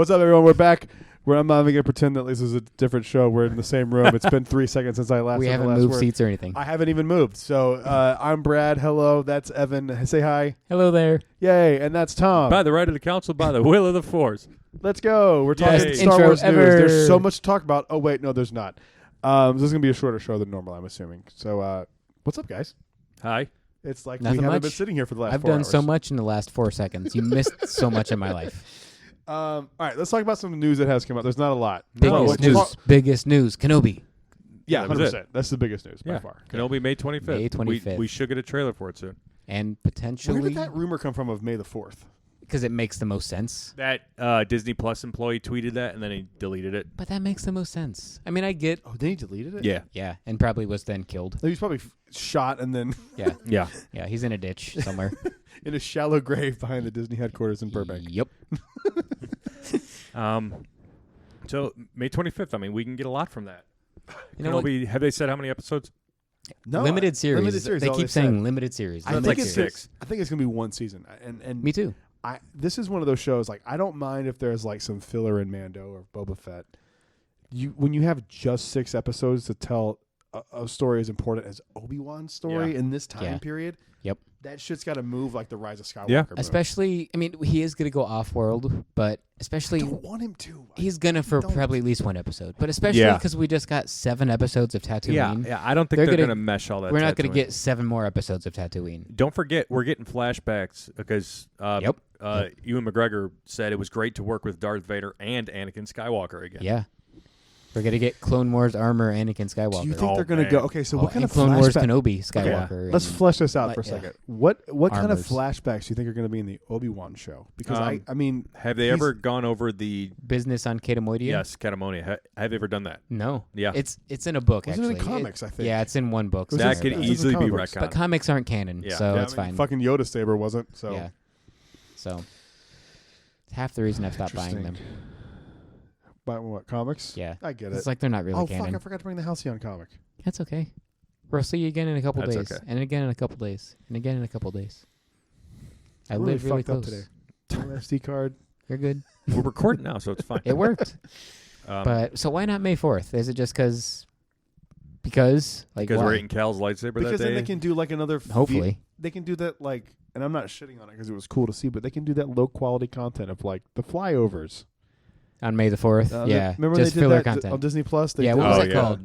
What's up, everyone? We're back. I'm not even going to pretend that this is a different show. We're in the same room. It's been 3 seconds since I last We said haven't the last moved word. seats or anything. I haven't even moved. So I'm Brad. Hello. That's Evan. Say hi. Hello there. Yay. And that's Tom. By the right of the council, by the will of the force. Let's go. We're talking Yay. Star Intro Wars ever. news. There's so much to talk about. Oh, wait. No, there's not. This is going to be a shorter show than normal, I'm assuming. So what's up, guys? Hi. It's like Nothing we haven't much. been sitting here for the last I've 4 done hours. so much in the last 4 seconds. You missed so much in my life. All right. Let's talk about some news that has come out. There's not a lot. Biggest news. Kenobi. Yeah, That was 100%. That's the biggest news by Yeah. far. Kenobi May 25th. May 25th. We should get a trailer for it soon. And Where potentially, did that rumor come from of May the 4th? because it makes the most sense. That Disney Plus employee tweeted that, and then he deleted it. But that makes the most sense. I mean, I get, Oh, then he deleted it? Yeah. yeah, and probably was then killed. He was probably shot and then Yeah, Yeah. yeah, he's in a ditch somewhere. in a shallow grave behind the Disney headquarters in Burbank. Yep. So May 25th. I mean, we can get a lot from that. You know what? Kenobi, have they said how many episodes? No, Limited series. Limited series. They all keep said. saying limited series. I Sounds think like it's 6. I think it's gonna be one season. And Me too. this is one of those shows. Like I don't mind if there's like some filler in Mando or Boba Fett. When you have just 6 episodes to tell a story as important as Obi-Wan's story Yeah. in this time Yeah. period. Yep. That shit's got to move like the Rise of Skywalker. Yeah. moved. Especially, I mean, he is going to go off-world, but I especially don't want him to. he's going to for don't. probably at least one episode. But especially Yeah. because we just got 7 episodes of Tatooine. Yeah. I don't think They're they're gonna- going to mesh all that. We're not going to Tatooine. get 7 more episodes of Tatooine. Don't forget, we're getting flashbacks because Yep. Ewan McGregor said it was great to work with Darth Vader and Anakin Skywalker again. Yeah. We're going to get Clone Wars armor Anakin Skywalker. Do you think Oh, they're going to man. go? Okay, so what kind and of Clone Wars flashback? Kenobi Okay, Skywalker. let's and- flesh this out like, for a yeah. second. What kind of Armors. flashbacks do you think are going to be in the Obi-Wan show? Because I mean, Have they He's- ever gone over the business on Katamoidia? yes Catamonia? Have they ever done that? No. Yeah. It's in a book, wasn't actually. it in comics? I think. Yeah, it's in one book. Was so it- That it's could fine. It's in easily be comic books. retconned. But comics aren't canon, Yeah. so Yeah, it's I mean, fine. Fucking Yoda saber wasn't. So Yeah. So it's half the reason I've stopped buying them. Interesting. Buy what comics? Yeah. I get it. It's like they're not really oh canon. fuck! I forgot to bring the Halcyon comic. That's okay. We'll see you again in a couple That's days. okay. And again in a couple days. And again in a couple days. I really live really fucked up close. today. No SD card. You're good. We're recording now, so it's fine. It worked. But But so why not May 4th? Is it just because like because why? we're eating Cal's lightsaber Because that then day. they can do like another. Hopefully. they can do that like, and I'm not shitting on it because it was cool to see, but they can do that low quality content of like the flyovers. On May the 4th. Yeah. Remember just they did filler that content. on Disney Plus? They Yeah, did what was Oh, that yeah. called?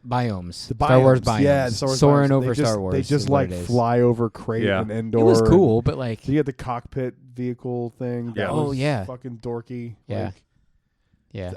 Biomes. The Star Wars biomes. biomes. Yeah, the Star Wars Soaring biomes. over They just- Star Wars. They just is what like it is. fly over Crate Yeah. and Endor. It was and- cool, but like So you had the cockpit vehicle thing. Yeah. That Oh, was yeah. fucking dorky. Yeah. Like, yeah.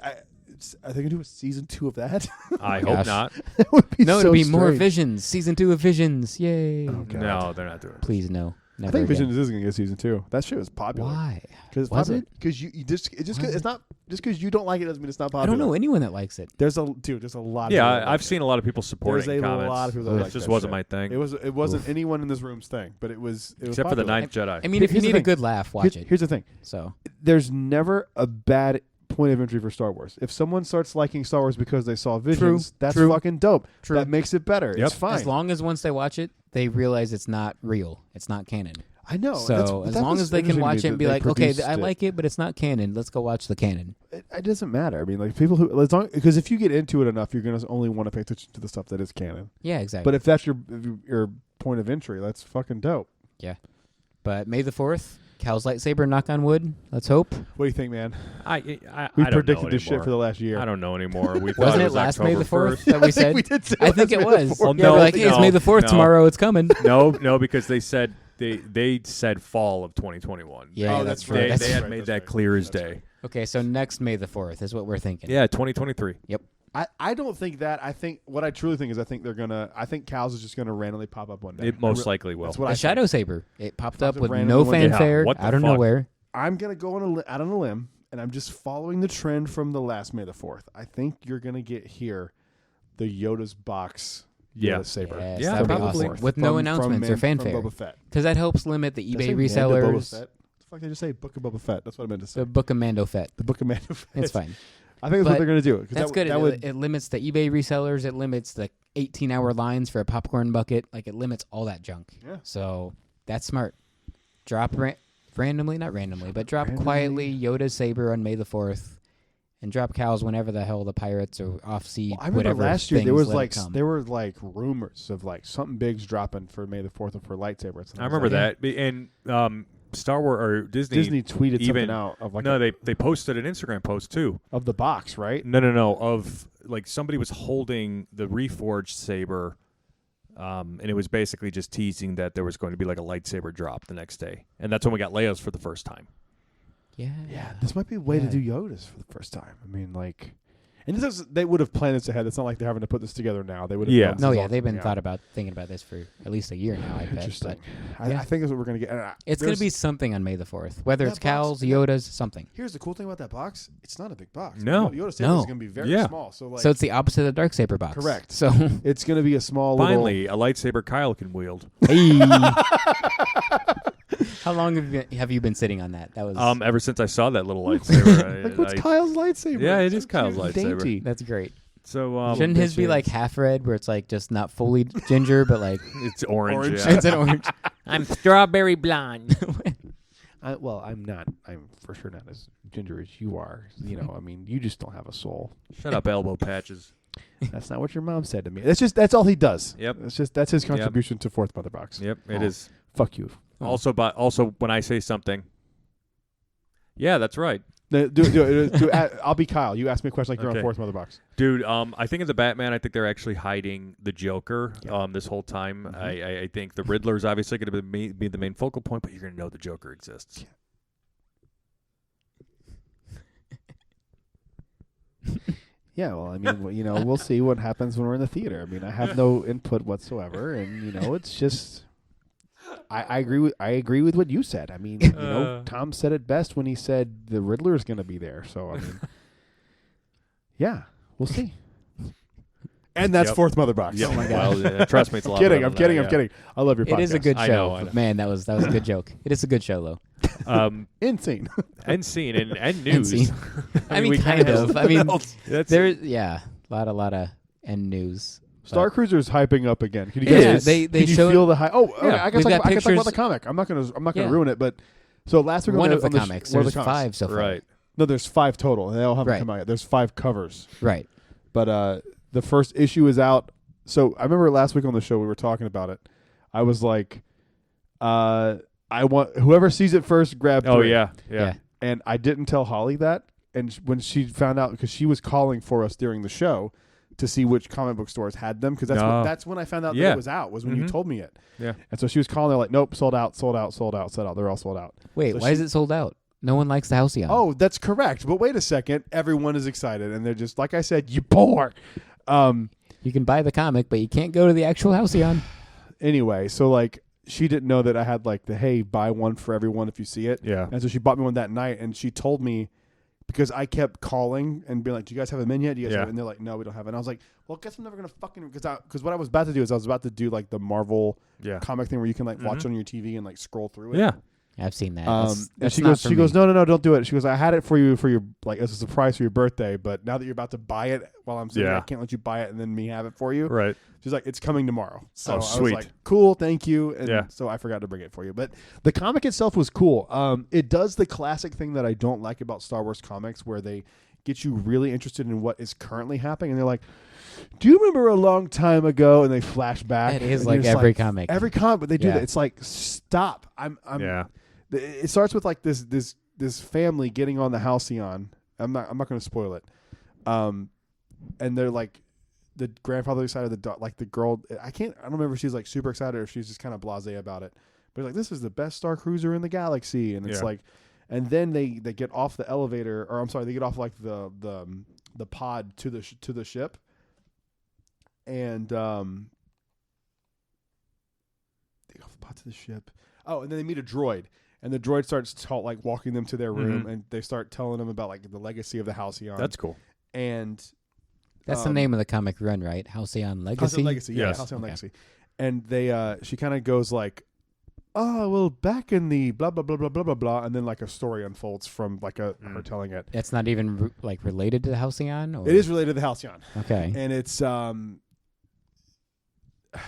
I think I do a season 2 of that. I Gosh. hope not. That would be No, so it'd be more strange. Visions. Season 2 of Visions. Yay. Oh, God. No, they're not doing it. Please no. I Never think again. Visions is going to get season 2. That shit was popular. Why? Because Was it? Because you just it's just 'cause Was it's not just because you don't like it doesn't mean it's not popular. I don't know anyone that likes it. There's a lot. Of people Yeah, that like I've it. seen a lot of people support There's it in a comments. lot of people that It like just that wasn't shit. my thing. It wasn't Oof. anyone in this room's thing, but it was Except for the popular. Ninth Jedi. I mean, if you Here's the need a thing. good laugh, watch it. Here's the thing. So There's never a bad point of entry for Star Wars. If someone starts liking Star Wars because they saw Visions, that's True. fucking dope. True. That makes it better. Yep. It's fine. as long as once they watch it, they realize it's not real. It's not canon. I know. So as long as they can watch it and be like, okay, I like it, but it's not canon. Let's go watch the canon. it doesn't matter. I mean, like people who because if you get into it enough, you're gonna only want to pay attention to the stuff that is canon. Yeah, exactly. But if that's your point of entry, that's fucking dope. But May the 4th, Cal's lightsaber, knock on wood. Let's hope. What do you think, man? I We don't predicted know this shit anymore. for the last year. I don't know anymore. We thought Wasn't it it was last October May the 4th 1st. that we said? we did say I think last it May the was. 4th. Well, Yeah, no, we're like, hey, it's no, May the 4th no. tomorrow. It's coming. No, because they said they said fall of 2021. Yeah, Oh, that's that's right. They, That's they had right, made that's that right. clear as That's day. Okay, so next May the 4th is what we're thinking. Yeah, 2023. I don't think that. I think what I truly think is I think Cal's is just gonna randomly pop up one day. It most likely will. That's what The I Shadow Saber. It popped up up with randomly no one day. fanfare, Yeah, what the out of fuck? nowhere. I'm gonna go out on a limb, and I'm just following the trend from the last May the 4th. I think you're gonna get here the Yoda's box. Yeah. Yoda saber. Yes, Yeah, that would be probably. awesome. With no announcements or fanfare. From Boba Fett. Because that helps limit the Did I eBay say Mando Boba resellers. Fett? What the fuck did I just say? Book of Boba Fett. That's what I meant to say. The Book of Mando Fett. The Book of Mando Fett. It's fine. I think that's But what they're gonna do. 'cause That's good. That would, It limits the eBay resellers. It limits the 18-hour lines for a popcorn bucket. Like, it limits all that junk. Yeah. So that's smart. Drop not randomly, but drop quietly Yoda's saber on May the 4th. And drop Cal's whenever the hell the pirates are off-sea. Well, I remember last year there were like rumors of like something big's dropping for May the 4th for lightsabers. I remember that. And Star Wars or Disney tweeted something out of like they posted an Instagram post too of the box, right? No, of like somebody was holding the reforged saber, and it was basically just teasing that there was going to be like a lightsaber drop the next day, and that's when we got Leia's for the first time. Yeah. This might be a way to do Yoda's for the first time. I mean, like, and they would have planned this ahead. It's not like they're having to put this together now. They would have. They've been thinking about this for at least a year now. I bet. Interesting. I think that's what we're gonna get. It's gonna be something on May the 4th, whether it's Cal's, Yoda's, something. Here's the cool thing about that box: it's not a big box. No, Yoda's saber is gonna be very small. So it's the opposite of the Darksaber box. Correct. So it's gonna be a small. Finally, a lightsaber Kyle can wield. Hey. How long have you been sitting on that? That was ever since I saw that little lightsaber. What's Kyle's lightsaber? Yeah, it is Kyle's lightsaber. Dainty. That's great. So shouldn't his be like half red, where it's like just not fully ginger, but like it's orange? Yeah. It's an orange. I'm strawberry blonde. I'm not. I'm for sure not as ginger as you are. I mean, you just don't have a soul. Shut up, elbow patches. That's not what your mom said to me. That's all he does. Yep. That's his contribution to Fourth Mother Box. Yep, it is. Fuck you. Also when I say something, yeah, that's right. I'll be Kyle. You ask me a question like you're on Fourth Mother Box. Dude, I think in the Batman, I think they're actually hiding the Joker this whole time. Mm-hmm. I think the Riddler's obviously going to be the main focal point, but you're going to know the Joker exists. Yeah, well, I mean, we'll see what happens when we're in the theater. I mean, I have no input whatsoever, and it's just. I agree with what you said. I mean, Tom said it best when he said the Riddler is going to be there. So I mean, yeah, we'll see. And that's Fourth Mother Box. Yep. Oh my God! Well, trust me, it's a lot. I'm kidding. I love your podcast. It is a good show. I know. Man, that was a good joke. It is a good show, though. Insane. And scene and news. And scene. I mean, kind of. I mean, there's a lot of end news. Star Cruiser's hyping up again. Can you guys? They can you feel the hype? Oh, okay. Yeah. I can talk about the comic. I'm not gonna ruin it. But so last week one of the comics. There's 5 so far. Right. No, there's 5 total. They all haven't come out yet. There's 5 covers. Right. But the first issue is out. So I remember last week on the show we were talking about it. I was like, I want whoever sees it first grab 3. Oh yeah. And I didn't tell Holly that. And when she found out, because she was calling for us during the show to see which comic book stores had them, because that's when I found out that it was out, was when you told me it. Yeah. And so she was calling, they're like, nope, sold out. They're all sold out. Wait, so why is it sold out? No one likes the Halcyon. Oh, that's correct. But wait a second. Everyone is excited. And they're just, like I said, you poor. You can buy the comic, but you can't go to the actual Halcyon. Anyway, so like, she didn't know that I had like the, hey, buy one for everyone if you see it. Yeah. And so she bought me one that night, and she told me, because I kept calling and being like, do you guys have them in yet? Do you guys have it? And they're like, no, we don't have it. And I was like, well, guess I'm never going to fucking, because what I was about to do is I was about to do like the Marvel comic thing where you can like watch on your TV and like scroll through it. Yeah. I've seen that. And she goes, no, don't do it. She goes, I had it for you for your, like, as a surprise for your birthday, but now that you're about to buy it while I'm sitting there, I can't let you buy it and then me have it for you. Right. She's like, it's coming tomorrow. So I sweet. was like, cool, thank you. And so I forgot to bring it for you. But the comic itself was cool. It does the classic thing that I don't like about Star Wars comics, where they get you really interested in what is currently happening. And they're like, do you remember a long time ago? And they flash back. It is like every comic. Every comic, but they do that. It's like, stop. It starts with like this family getting on the Halcyon. I'm not going to spoil it. And they're like, the grandfather excited, the girl. I don't remember if she's like super excited or if she's just kind of blasé about it. But like, this is the best Star Cruiser in the galaxy, and it's like, and then they get off the elevator, or I'm sorry, they get off like the pod to the ship, and they get off the pod to the ship. Oh, and then they meet a droid. And the droid starts walking them to their room, and they start telling them about like the legacy of the Halcyon. That's cool. And that's the name of the comic run, right? Halcyon Legacy. Halcyon Legacy, yeah, Halcyon Legacy. And they, she kind of goes like, "Oh, well, back in the blah blah blah blah blah blah blah," and then like a story unfolds from like her telling it. It's not even like related to the Halcyon. Or? It is related to the Halcyon. Okay. And it's I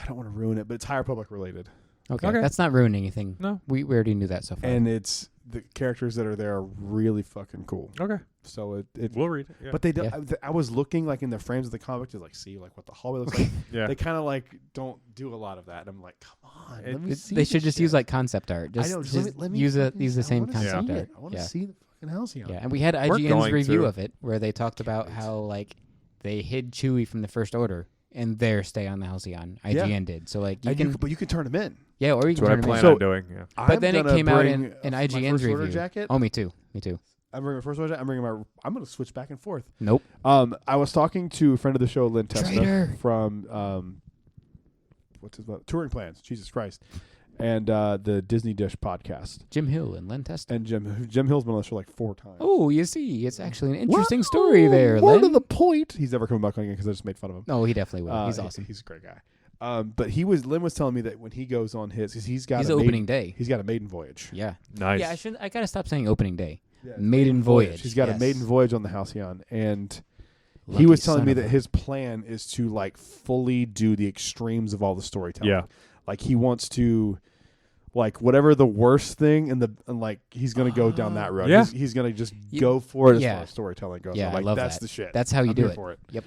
don't want to ruin it, but it's High Republic related. Okay. That's not ruining anything. No. We already knew that so far. And it's the characters that are there are really fucking cool. Okay. So it We'll read it. Yeah. but they don't. Yeah. I was looking like in the frames of the comic to like see like what the hallway looks like. yeah. They kind of like don't do a lot of that. And I'm like, come on, let me see. They should this just shit. use like concept art. Just, I know. just let me use fucking- use the I same wanna concept see art. it. I want to Yeah. see the fucking Halcyon. Yeah, and we had We're IGN's going review to. of it where they talked about how like they hid Chewie from the First Order and there stay on the Halcyon. IGN did. So like you And can but you can turn them in. yeah, or you That's can what I turn them plan in. So- on doing. Yeah. But then it came out in my IGN's First Order review. jacket. Oh, me too. Me too. I'm bringing my First Order jacket. I'm bringing my. I'm going to switch back and forth. Nope. I was talking to a friend of the show, Lynn Testa, Traitor. from what's his name? Touring Plans. Jesus Christ, and the Disney Dish podcast. Jim Hill and Len Testa. And Jim Hill's been on the show like 4 times. Oh, you see, it's actually an interesting story there, More Len. to the point. He's never coming back on again because I just made fun of him. No, he definitely will. He's awesome. He's a great guy. But Lynn was telling me that when he goes on his, he's got He's a opening day. He's got a maiden voyage. Yeah. Nice. Yeah, I gotta stop saying opening day. Yeah, Maiden voyage. He's got a yes. maiden voyage on the Halcyon, and Lucky he was telling son me of that a- his plan is to like fully do the extremes of all the storytelling. Yeah. Like he wants to, like whatever the worst thing, and like he's gonna go down that road. Yeah. He's gonna just You- go for it as yeah. far as storytelling goes. Yeah, I'm I like, love that's that. the shit. That's how you I'm do here it. for it. Yep.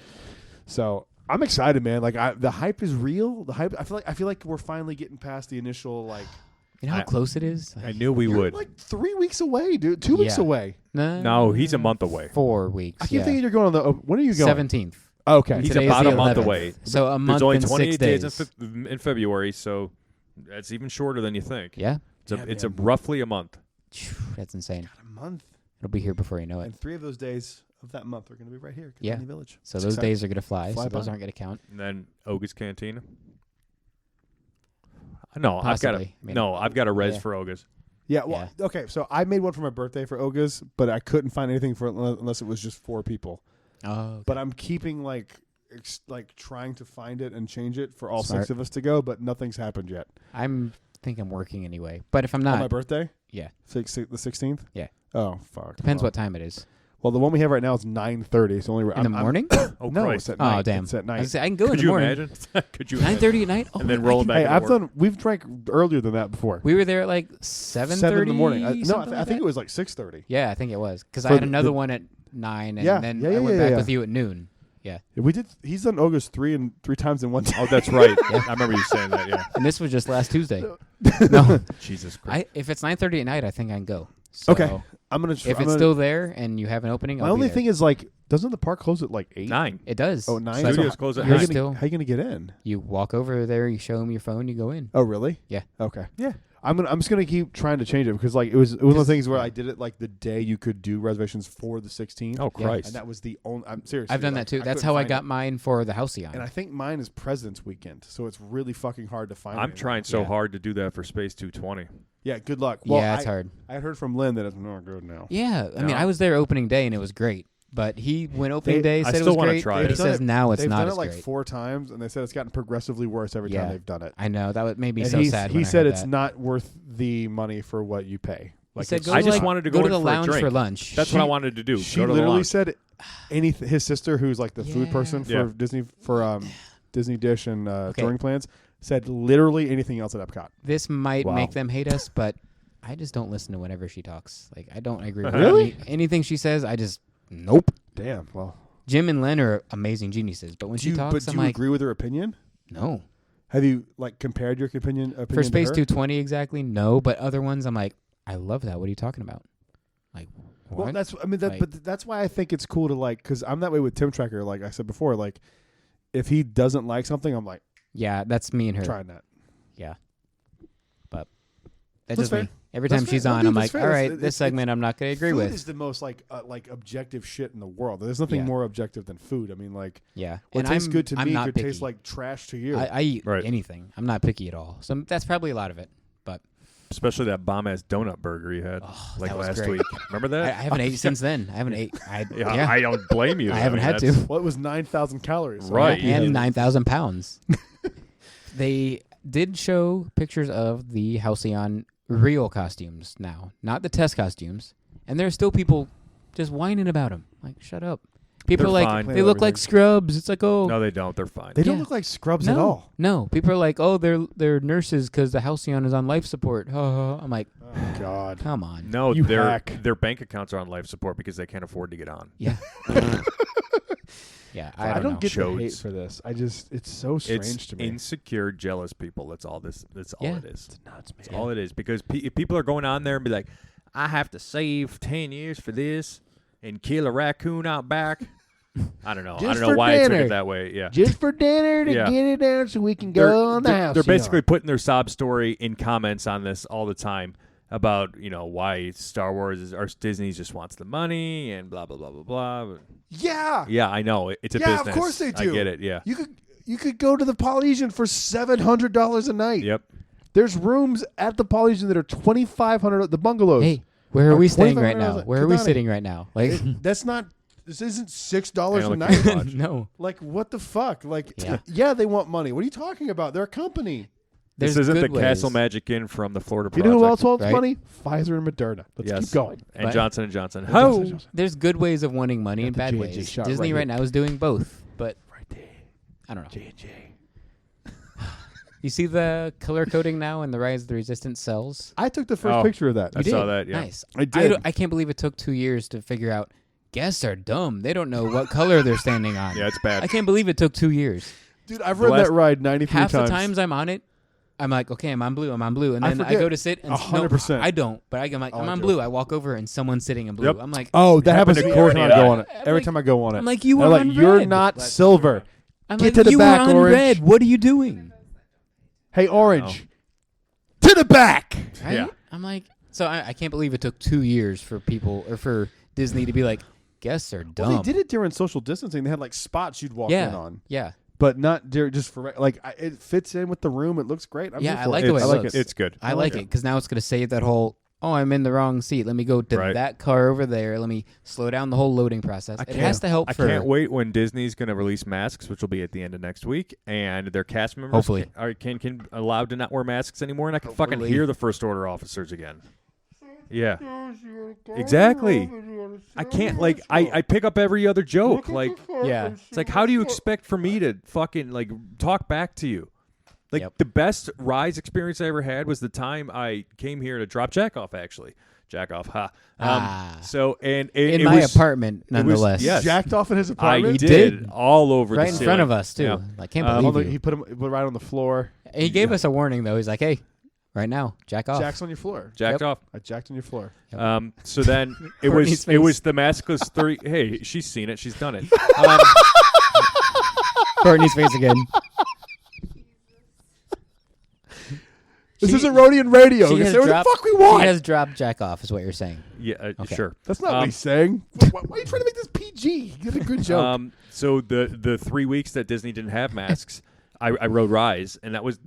So I'm excited, man. Like the hype is real. The hype. I feel like we're finally getting past the initial like. You know how close it is? I knew we You're would. like 3 weeks away, dude. 2 weeks Yeah. away. No, he's a month away. 4 weeks. I keep thinking you're going on the. When are you going? 17th. Okay. He's Today's about the a month 11th. away. So a month There's only and 28 6 days days. in February, so that's even shorter than you think. Yeah. It's a roughly a month. That's insane. A month. It'll be here before you know it. And 3 of those days of that month are going to be right here, at Yeah. Canadian Village. So It's those exciting. days are going to fly. Fly So those by. aren't going to count. And then Oga's Cantina. No, Possibly. I mean, I've got a res yeah. for Oga's. Yeah. Well, okay. So I made one for my birthday for Oga's, but I couldn't find anything for it unless it was just 4 people. Oh. But I'm keeping like trying to find it and change it for all Smart. 6 of us to go, but nothing's happened yet. I'm working anyway. But if I'm On my not, birthday, yeah. the 16th. Yeah. Oh fuck. Depends Well, what time it is. Well, the one we have right now is 9:30. It's only In the morning? Oh, No, Christ. it's at Oh, night. damn. It's at I, night. was say, I can go in Could the you morning. imagine? Could you imagine? 9:30 at night? Oh, And then I roll can- back Hey, into work. we've drank earlier than that before. We were there at like 7:30. 7 in the morning. No, something I like think that? it was like 6:30. Yeah, I think it was. Because I For had the- another the- one at 9, and Yeah, then yeah, I yeah, went yeah, back yeah. with you at noon. Yeah. We did. He's done Oga's three times in one day. Oh, that's right. I remember you saying that. Yeah. And this was just last Tuesday. No. Jesus Christ. If it's 9:30 at night, I think I can go. So Okay. I'm gonna. If it's still there and you have an opening, my I'll only be there. thing is like, doesn't the park close at like 8? 9. It does. Oh, 9. So that's Studios what- close at How you're 9. still. you gonna get in? You walk over there, you show them your phone, you go in. Oh, really? Yeah. Okay. Yeah. I'm just gonna keep trying to change it because like it was one of the Just- things where I did it like the day you could do reservations for the 16th. Oh, Yeah. Christ. And that was the only. I'm serious. I've done that too. That's how I got mine for the Halcyon. And I think mine is President's Weekend, so it's really fucking hard to find. I'm anything. trying so Yeah. hard to do that for Space 220. Yeah. Good luck. Well, yeah, it's hard. I heard from Lynn that it's not good now. Yeah, I mean, No. I was there opening day and it was great. But he went opening day, I said it still was wanna great. try but it. he says now it's they've not done as it like great. 4 times, and they said it's gotten progressively worse every time Yeah. they've done it. I know that made me And so sad. he when I said heard it's that. not worth the money for what you pay. He said it's- go I to, just like, wanted to go go to in the for a lounge drink. for lunch. That's what I wanted to do. She Go to the literally lounge. said his sister, who's like the food person for Yeah. Disney Dish and Okay. touring plans, said literally anything else at Epcot. This might Wow. make them hate us, but I just don't listen to whenever she talks. Like I don't agree with Really? anything she says. I just nope. Damn. Well, Jim and Len are amazing geniuses, but when she talks, do I'm you like, agree with her opinion? no. Have you like compared your opinion For Space to her? 220 exactly, no. But other ones, I'm like, I love that. What are you talking about? Like, what? Well, that's Like- but that's why I think it's cool to like because I'm that way with Tim Tracker. Like I said before, like if he doesn't like something, I'm like yeah, that's me and her. trying that. Yeah. But that's That's just fair. me. Every That's time she's fair. No, on, dude, I'm that's like, fair. all That's- right, it's- this segment I'm not going to agree Food with. is the most like objective shit in the world. There's nothing Yeah. more objective than food. I mean, like Yeah. what and tastes I'm, good to I'm me not could picky. taste like trash to you. I eat Right. anything. I'm not picky at all. So that's probably a lot of it. But Especially that bomb ass donut burger you had like that was last great. week. Remember I that? haven't ate since then. I haven't ate. Yeah, I don't blame you. I haven't had that's- to. well, it was 9,000 calories. so Right. And Yeah. 9,000 pounds. They did show pictures of the Halcyon real costumes now, not the test costumes. And there's still people just whining about them. Like, shut up. People They're are like, fine. they look like scrubs. It's like, oh. No, they don't. They're fine. They don't Yeah. look like scrubs no, at all. No. People are like, oh, they're nurses because the Halcyon is on life support. I'm like, Oh God. come on. No, You their hack. their bank accounts are on life support because they can't afford to get on. Yeah. Yeah, I don't don't know. get the Chodes. hate for this. It's so strange It's to me. insecure, jealous people. That's all this. That's all Yeah. it is. It's nuts, man. That's all it is. Because if people are going on there and be like, I have to save 10 years for this and kill a raccoon out back. I don't know. I Just don't know for why I took dinner. it that way. Yeah. Just for dinner to Yeah. get it down so we can go on the house. They're basically putting their sob story in comments on this all the time about, why Star Wars or Disney just wants the money and blah, blah, blah, blah, blah. Yeah. Yeah, I know. It's a Yeah, business. of course they do. I get it. Yeah. You could go to the Polynesian for $700 a night. Yep. There's rooms at the Polynesian that are $2,500. The bungalows. Hey, where are Are we staying right $2,500 now? a- Where are we Kadani. sitting right now? Like, That's not. This isn't $6 a Look night. at the no. Like what the fuck? Like Yeah. they want money. What are you talking about? They're a company. This There's isn't the good Castle ways. Magic Inn from the Florida You Project. know who else wants right? money? Pfizer and Moderna. Let's Yes. keep going. And But- Johnson & Johnson. Johnson Ho! & Johnson. There's good ways of wanting money Got and the bad J&J ways. shot Disney right right now is doing both, but Right there. I don't know. J&J. You see the color coding now in the Rise of the Resistance cells? I took the first Oh. picture of that. I You saw did? that, yeah. Nice. I did. I can't believe it took 2 years to figure out. Guests are dumb. They don't know what color they're standing on. Yeah, it's I bad. can't believe it took 2 years. Dude, I've The read last- that ride 93 Half times. the times I'm on it, I'm like, okay, I'm on blue, and I then I forget. go to sit and 100%. I don't, but I'm like, Oh, I'm I on do. blue. I walk over and someone's sitting in blue. Yep. I'm like, Oh, that happens happened to to me every time I Courtney. go on it. I'm Every like- time I go on it. I'm like, you They're were like, on you're red. not silver. I'm Get like, to the you back, were on Orange. red. What are you doing? Hey, Orange. To the back. Right? Yeah. I'm like, so I can't believe it took 2 years for people or for Disney to be like, guests are dumb. Well, they did it during social distancing. They had like spots you'd walk in on, Yeah. but not just for it fits in with the room. It looks great. I'm Yeah, here I for like it. the way I it like looks. it. It's good. I like it because now it's going to save that whole, I'm in the wrong seat. Let me go to Right. that car over there. Let me slow down the whole loading process. It can't- has to help I for. can't wait when Disney's going to release masks, which will be at the end of next week, and their cast members Hopefully. can allowed to not wear masks anymore, and I can fucking Hopefully. hear the First Order officers again. Yeah, exactly. I can't I pick up every other joke. Like Yeah. it's like, how do you expect for me to fucking talk back to you? Like Yep. the best Rise experience I ever had was the time I came here to drop Jack off. Actually, Jack off, ha. So and it, In it my was, apartment, it was- nonetheless. yes. Jacked off in his I apartment. did all over Right the in ceiling. front of us, too. Yeah. I can't Um, believe you. He put him right on the floor. He gave us a warning, though. He's like, hey, right now, jack off. Jack's on your floor. Jacked Yep. off. I jacked on your floor. So then it Courtney's was face. the maskless 30. Hey, she's seen it. She's done it. Courtney's face again. This She- isn't Rodian Radio. she You has say what the dropped- fuck we want. She has dropped jack off, is what you're saying. Yeah, Okay. sure. That's not what he's saying. Why are you trying to make this PG? You did a good joke. So the 3 weeks that Disney didn't have masks, I rode Rise, and that was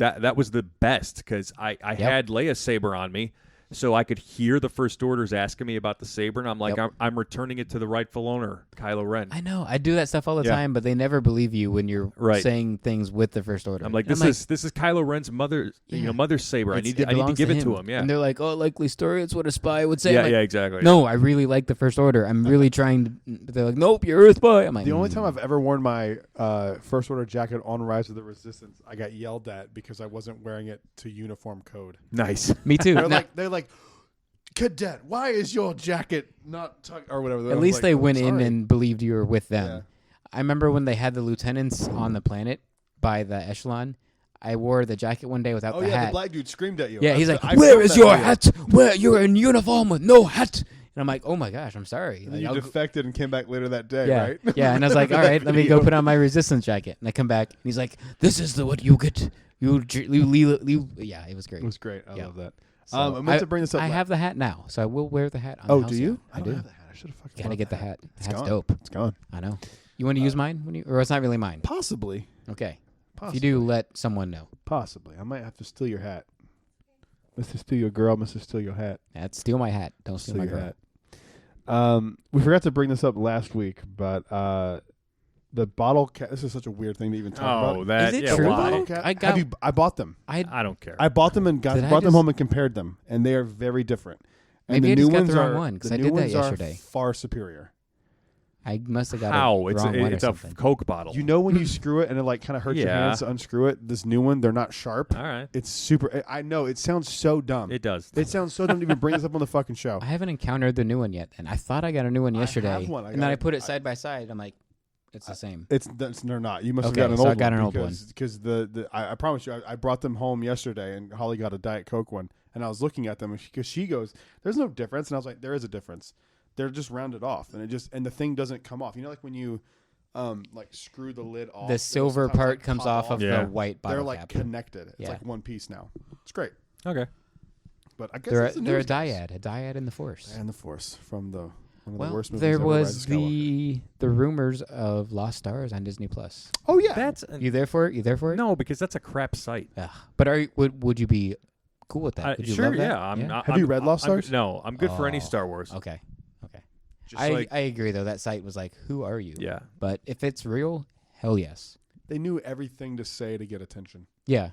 the best because I had Leia's saber on me, so I could hear the First Orders asking me about the saber, and I'm like, Yep. I'm returning it to the rightful owner, Kylo Ren. I know. I do that stuff all the Yeah. time, but they never believe you when you're Right. saying things with the First Order. I'm like, And this is Kylo Ren's mother's saber. I need to give it to him. Yeah. And they're like, oh, likely story. It's what a spy would say. I'm Yeah, like, yeah, exactly. No, I really like the First Order. I'm really trying to. They're like, nope, you're a spy. I'm like, The only time I've ever worn my First Order jacket on Rise of the Resistance, I got yelled at because I wasn't wearing it to uniform code. Nice. me too. They're Now, like, Cadet, why is your jacket not tucked or whatever? at least they went in and believed you were with them. Yeah. I remember when they had the lieutenants on the planet by the echelon. I wore the jacket one day without Oh the yeah, hat. the black dude screamed at you. Yeah, he's I- like, I "Where filmed is that your video. hat? Where you're in uniform with no hat?" And I'm like, "Oh my gosh, I'm sorry." And Like, then you I'll go- defected and came back later that day, yeah, right? yeah. And I was like, "All right, let me go put on my resistance jacket." And I come back, and he's like, "This is what you get. You." Yeah, it was great. It was great. I Yeah. love that. So I meant to bring this up. I have the hat now, so I will wear the hat. On Oh, the do house you? now. I don't do. have the hat. I should have fucking. Gotta bought get the hat. The It's hat's gone. dope. It's gone. I know. You want to use mine when you, or it's not really mine. Possibly. Okay. Possibly. If you do, let someone know. Possibly. I might have to steal your hat. Mr. Steal Your Girl, Mr. Steal Your Hat. That's steal my hat. Don't steal my your girl. hat. We forgot to bring this up last week, but the bottle cap. This is such a weird thing to even talk Oh, about. that Is it yeah, true, why? though? Bottle cap. I got- I bought them. I don't care. I bought them and Did I brought them just- home and compared them, and they are very different. And Maybe the I new just got ones the wrong are one, 'cause the I new did that ones are yesterday. far superior. I must have got How? a wrong one or It's a something. Coke bottle. You know when you screw it and it like kind of hurts your Yeah. hands to unscrew it. This new one, they're not sharp. All right. It's super. I know it sounds so dumb. It does. It sounds so dumb to even bring this up on the fucking show. I haven't encountered the new one yet, and I thought I got a new one I yesterday. have one. I and got then I it. put it side by side. I'm like, it's the same. They're not. You must Okay, have got an so I old got one an old one. because I promise you I brought them home yesterday and Holly got a Diet Coke one and I was looking at them because she goes, "There's no difference," and I was like, "There is a difference. They're just rounded off and the thing doesn't come off. You know, like when you like screw the lid off, The silver sometimes, part like, comes pop off of Yeah. the white bottle They're like cap. connected. It's Yeah. like one piece now. It's great. Okay. But I guess They're that's the a news, guys. dyad in the Force. And the Force from one of the Well, worst movies there ever, Rise was of Skywalker. the rumors of Lost Stars on Disney Plus. Oh yeah, That's You there for it? You there for it? no, because that's a crap site. Ugh. But would you be cool with that? Would you Sure, love that? yeah. I'm not, Have I'm, you read Lost I'm good- Stars? No, I'm good for any Oh, Star Wars. Okay. Just I like, agree though. That site was like, who are you? yeah. But if it's real, hell yes. they knew everything to say to get attention Yeah.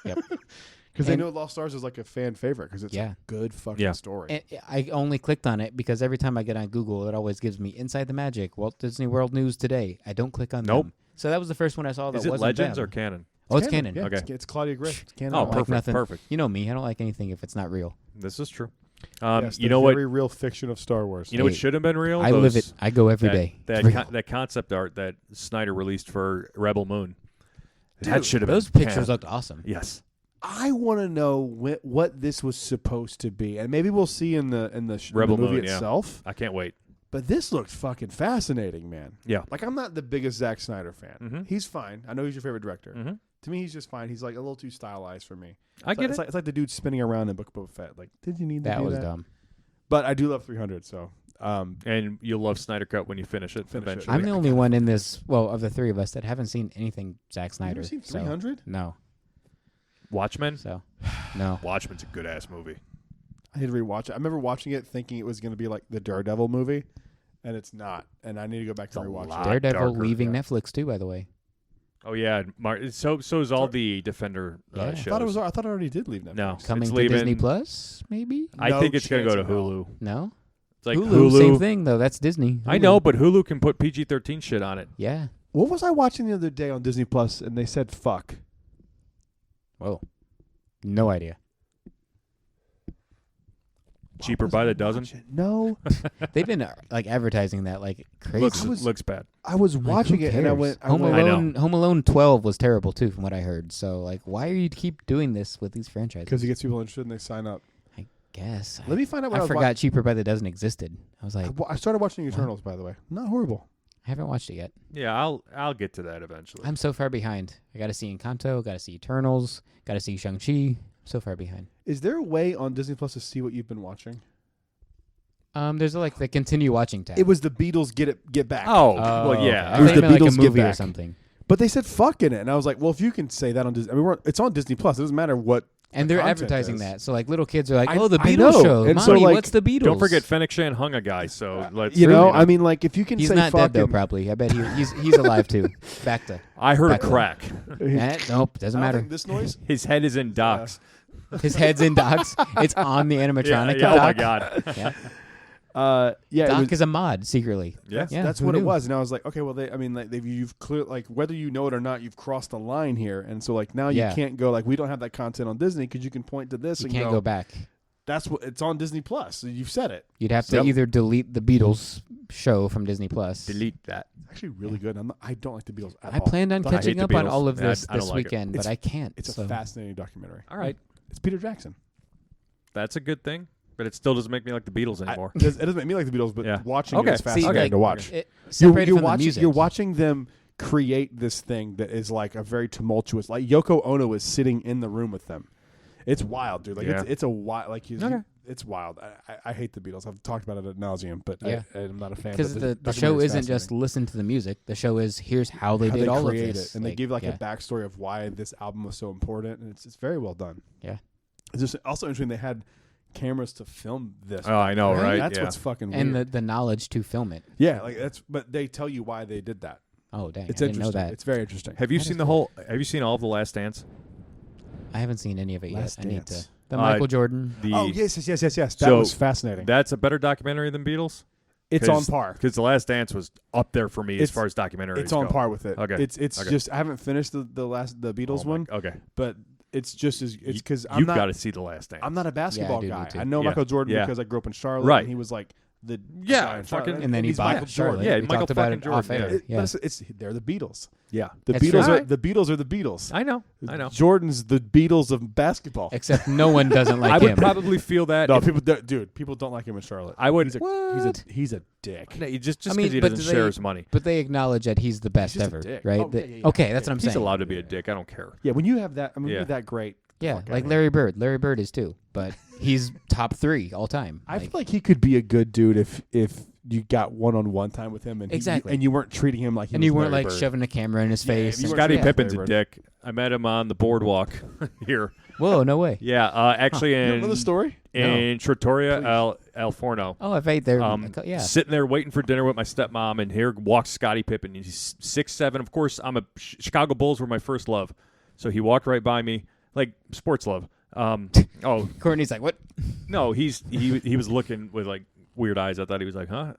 because they And- know Lost Stars is like a fan favorite because it's Yeah. a good fucking Yeah. story. And I only clicked on it because every time I get on Google, it always gives me Inside the Magic, Walt Disney World News Today. I don't click on Nope. them. So that was the first one I saw that Is it wasn't Legends them. or canon? Oh, it's canon. Yeah, Okay. it's Claudia Gray. It's canon. Oh, I don't like perfect. nothing. Perfect. You know me. I don't like anything if it's not real. This is true. Yes, You the know what? very real fiction of Star Wars. You know what Hey, should have been real? I live it. I go every that, day. That It's real. that concept art that Snyder released for Rebel Moon. Dude, that should have been Those pictures canon. looked awesome. Yes. I want to know what this was supposed to be, and maybe we'll see in the Rebel movie Moon, yeah. itself. I can't wait. But this looked fucking fascinating, man. Yeah. Like I'm not the biggest Zack Snyder fan. Mhm. He's fine. I know he's your favorite director. Mm-hmm. To me, he's just fine. He's like a little too stylized for me. I get it's it. Like, it's like the dude spinning around in Book of Boba Fett. Like, did you need to That do was that? dumb. But I do love 300. So, And you'll love Snyder Cut when you finish it Finish it. eventually. I'm the only one in this, well, of the three of us that haven't seen anything Zack you Snyder. ever seen so, 300? no. Watchmen? So, no. Watchmen's a good ass movie. I need to rewatch it. I remember watching it thinking it was going to be like the Daredevil movie, and it's not. And I need to go back It's and a rewatch lot it. Daredevil darker, leaving yeah. Netflix too, by the way. Oh yeah, so is all the Defender Yeah. I I shows. thought it already did leave Netflix. No. Coming It's to leaving- Disney Plus, maybe? I No think it's going to go to chance in hell. Hulu. No? It's like Hulu, same thing though. That's Disney. I Hulu. know, but Hulu can put PG-13 shit on it. Yeah. What was I watching the other day on Disney Plus, and they said fuck? Whoa. No idea. Cheaper What was by I the dozen. watching? No, They've been like advertising that like crazy. Looks bad. I was Like, watching who it, and I cares? went. I Home went- I know. Alone. Home Alone 12 was terrible too, from what I heard. So like, why are you keep doing this with these franchises? because it gets people interested and they sign up. Guess. Let me find out what I I was forgot Cheaper by the Dozen existed. I was like, I started watching Eternals, by the way. Not horrible. I haven't watched it yet. Yeah, I'll get to that eventually. I'm so far behind. I got to see Encanto. Got to see Eternals. Got to see Shang-Chi. So far behind. Is there a way on Disney Plus to see what you've been watching? There's like the continue watching tab. It was the Beatles Get Back. Oh, Oh, well, okay. yeah. I It was thought you the meant like Beatles a Get movie or Back. something. But they said fuck in it, and I was like, well, if you can say that on Disney, I mean, it's on Disney Plus. It doesn't matter what. And the they're content advertising is. that. So like little kids are like, I- oh, the I Beatles know. show. And Mommy, so, like, what's the Beatles? Don't forget Fennec Shan hung a guy, so let's You know, know. I mean, like if you can He's say not fuck dead though. and- Probably. I bet he's alive too. Back to. I heard a back to- crack. Nope. Doesn't I don't matter. think this noise. His head is in docks. His head's in Docs. It's on the animatronic. Yeah, of oh my Doc. god. Yeah. Yeah, it Doc was- is a mod secretly. Yeah. Yeah, that's who what it knew? was, and I was like, okay, well, you've clear, like, whether you know it or not, you've crossed the line here, and so like now you Yeah. can't go like we don't have that content on Disney because you can point to this You and can't go back. That's what it's on Disney Plus. So you've said it. You'd have to So- either delete the Beatles show from Disney Plus. Delete that. It's actually really good. I don't like the Beatles at I all. planned on But I hate catching the up on Beatles. all of Yeah, this I don't this like it. weekend, but It's- I can't. It's so. a fascinating documentary. All right. It's Peter Jackson. That's a good thing, but it still doesn't make me like the Beatles anymore. It doesn't make me like the Beatles, but Yeah. watching Okay. it is See, fascinating like, to watch. Separated You're from watching. the music. You're watching them create this thing that is like a very tumultuous. Like Yoko Ono is sitting in the room with them. It's wild, dude. Like Yeah. it's a wild. Like Okay. it's wild. I hate the Beatles. I've talked about it ad nauseum, but Yeah. I'm not a fan. Because but the documentary show is isn't just fascinating. listen to the music. The show is here's how they How did they all of create this. it, and they give like yeah. a backstory of why this album was so important, and it's very well done. Yeah. It's just also interesting. They had cameras to film this. Oh, I know, right? That's Yeah. what's fucking and weird. the knowledge to film it. Yeah, like that's. But they tell you why they did that. Oh dang! It's I didn't know interesting. that. It's very interesting. Have you That seen is the cool. whole? Have you seen all of the Last Dance? I haven't seen any of it Last yet. I need Dance. to. The Michael Jordan. The Oh yes. That So, was fascinating. That's a better documentary than Beatles. It's on par. Because The Last Dance was up there for me as far as documentaries It's on go. par with it. Okay. It's Okay. just I haven't finished the Beatles one. Okay. But it's just as it's because You've got to see The Last Dance. I'm not a basketball I do guy. too. I know Yeah. Michael Jordan Yeah. because I grew up in Charlotte. Right. And he was like the Yeah, guy in Charlotte. fucking- And then he he's bought Michael Charlotte. Jordan. Yeah, we Michael talked about fucking it off Jordan, air. yeah. Yeah. But they're the Beatles. Yeah. The That's Beatles true. are the Beatles are the Beatles. I know. Jordan's the Beatles of basketball. Except no one doesn't like I would him. probably feel that. No, if- people don't like him in Charlotte. I would. He's a dick. No, just I because mean, he but doesn't do they- share his money. But they acknowledge that he's the best just a ever, dick. right? Oh, They- yeah. Okay, that's what I'm He's saying. allowed to be a dick. I don't care. Yeah, when you have that, Yeah. you're that great. Yeah, Fuck like outta Larry Bird. Larry Bird is too, but he's top 3 all time. I feel like he could be a good dude if you got one-on-one time with him and Exactly. you weren't treating him like he and was you weren't Larry like Bird. shoving a camera in his Yeah, face. if you and- weren't Scottie Yeah. Pippen's a Larry dick. I met him on the boardwalk here. Whoa, no way. Yeah, actually You don't in know the story? in Trattoria El Forno. Oh, I've ate there. Yeah. Sitting there waiting for dinner with my stepmom, and here walks Scottie Pippen. He's 6'7". Of course, I'm a Chicago Bulls were my first love, so he walked right by me, like sports love. Oh Courtney's like, what? no, he was looking with like weird eyes. I thought he was like, huh?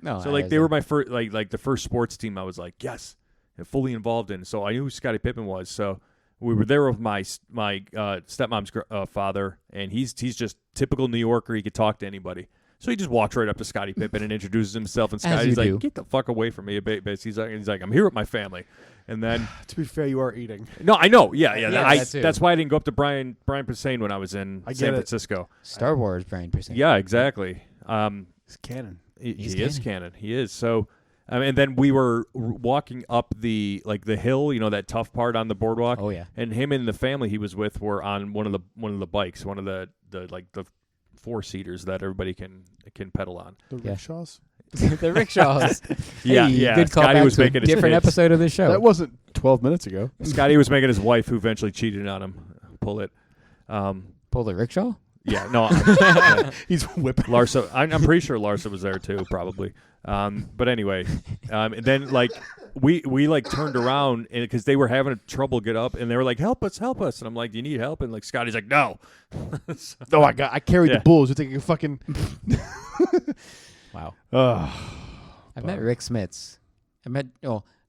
No. So like they were my first like the first sports team. I was like, yes, and fully involved in. So I knew who Scottie Pippen was. So we were there with my stepmom's father, and he's just typical New Yorker. He could talk to anybody. So he just walks right up to Scottie Pippen and introduces himself. And Scotty's you like, do. "Get the fuck away from me a bit." He's like, "I'm here with my family." And then To be fair, you are eating. no, I know, yeah. Yeah, that too. That's why I didn't go up to Brian Posehn when I was in I get San it. Francisco. Star Wars, Brian Posehn. Yeah, exactly. It's canon. He He's is canon. He is. So, and then we were walking up the hill, that tough part on the boardwalk. Oh, yeah. And him and the family he was with were on one of the bikes, one of the 4-seaters that everybody can pedal on. The Yeah. rickshaws? The rickshaws. Yeah, Hey, yeah. Good call Scotty back was to a making his different kids. episode of the show. That wasn't 12 minutes ago. Scotty was making his wife, who eventually cheated on him, pull it. Pull the rickshaw? Yeah, no. Yeah. He's whipping. Larsa, I'm pretty sure Larsa was there too, probably. But anyway, and then like we turned around because they were having trouble get up, and they were like, "Help us!" And I'm like, "Do you need help?" And like Scotty's like, "No." Oh, I carried Yeah. the Bulls. You think you fucking? Wow. Ugh. I've met Rick Smits. I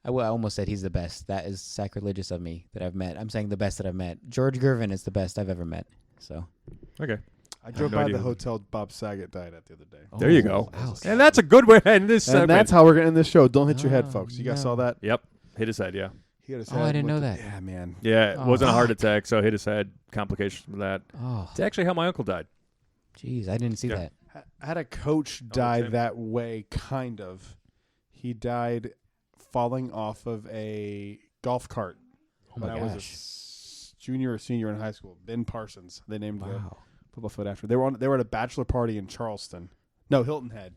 almost said he's the best. That is sacrilegious of me that I've met. I'm saying the best that I've met. George Gervin is the best I've ever met. So Okay, I drove no by idea the who- hotel Bob Saget died at the other day. there you go. wow. And that's a good way to end this And segment. that's how we're going to end this show. Don't hit your head, Oh, folks. You guys no. saw that? Yep, hit his head. Yeah, He hit his Oh, head I didn't with know the- that. Yeah, man. yeah. It Oh. wasn't a heart attack, so hit his head. Complications from that. Oh, It's actually how my uncle died. jeez, I didn't see Yeah. that. I had a coach die same. that way, kind of. He died falling off of a golf cart Oh when my I was gosh. a junior or senior in high school. Ben Parsons. They named the Wow. football field after. They were at a bachelor party in Charleston. No, Hilton Head.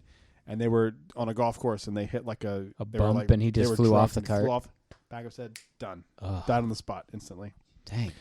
And they were on a golf course, and they hit like they were bump, like- and he they just were flew drunk off the and cart? Flew off, back of his head, done. Oh, Died on the spot instantly. dang.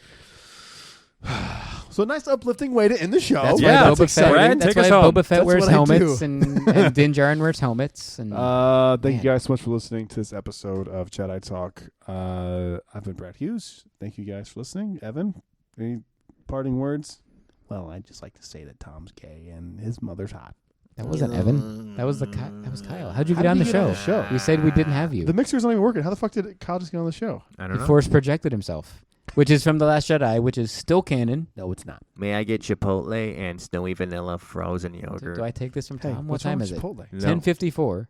So a nice uplifting way to end the show. That's Yeah, why that's Boba Fett. exciting. That's Take us why home. Boba Fett That's wears what I helmets do. and Din Djarin wears helmets. And Thank you Man. guys so much for listening to this episode of Jedi Talk. I've been Brad Hughes. Thank you guys for listening. Evan, any parting words? Well, I'd just like to say that Tom's gay and his mother's hot. that wasn't Evan. That was that was Kyle. How'd you How get did on you the get on show? the show? We said we didn't have you. The mixer's not even working. How the fuck did Kyle just get on the show? I He force projected himself, which is from The Last Jedi, which is still canon. No, it's not. May I get Chipotle and snowy vanilla frozen Do, yogurt? do I take this from Hey, Tom? What what's wrong time with is it? Chipotle? 10:54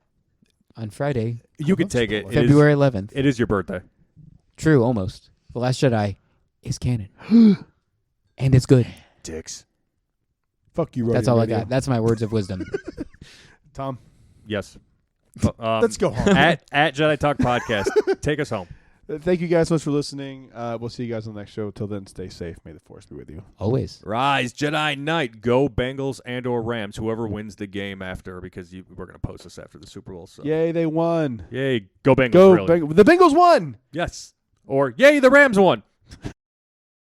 on Friday, You can love take it. Chipotle. It is- February 11th. It is your birthday. True, almost. The Last Jedi is canon, and it's good. Dicks. Fuck you, That's Rodeo all I Radio. got. That's my words of wisdom. Tom, Yes. let's go home. at Jedi Talk Podcast. Take us home. Thank you guys so much for listening. We'll see you guys on the next show. Till then, stay safe. May the Force be with you. Always. Rise, Jedi Knight. Go Bengals and or Rams. Whoever wins the game after, because we're going to post this after the Super Bowl. So. Yay, they won. Yay, go Bengals. Go, really. The Bengals won. Yes. Or, yay, the Rams won.